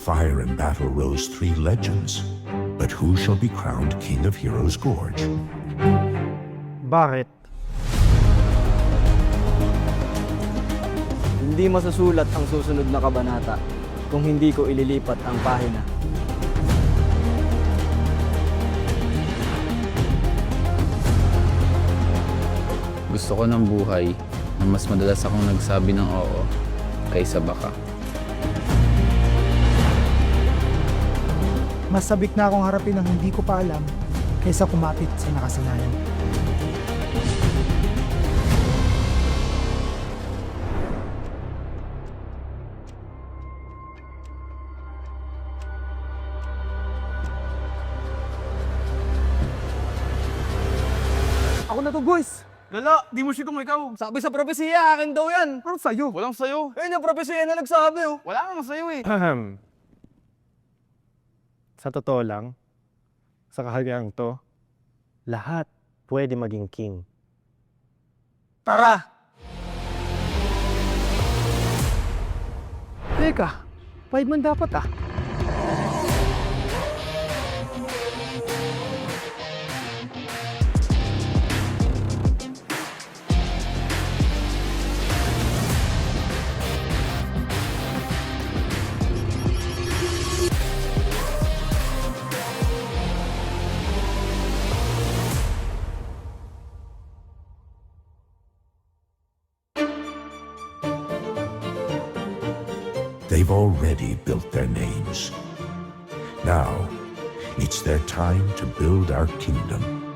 fire and battle rose three legends. But who shall be crowned King of Heroes Gorge? Bakit? Hindi masusulat ang susunod na kabanata kung hindi ko ililipat ang pahina. Gusto ko ng buhay na mas madalas akong nagsabi ng oo kaysa baka. Mas sabik na akong harapin ang hindi ko pa alam kaysa kumapit sa nakasanayan. Ako na to, boys! Lala, di mo siya kung ikaw. Sabi sa propesiya, akin daw yan. Ano sa'yo? Walang sayo. Ayun yung propesiya na nagsabi, oh. Wala namang sayo eh. Sa totoo lang, sa kahariang to, lahat pwede maging king. Tara! Teka, 5 man dapat ah. They've already built their names. Now, it's their time to build our kingdom.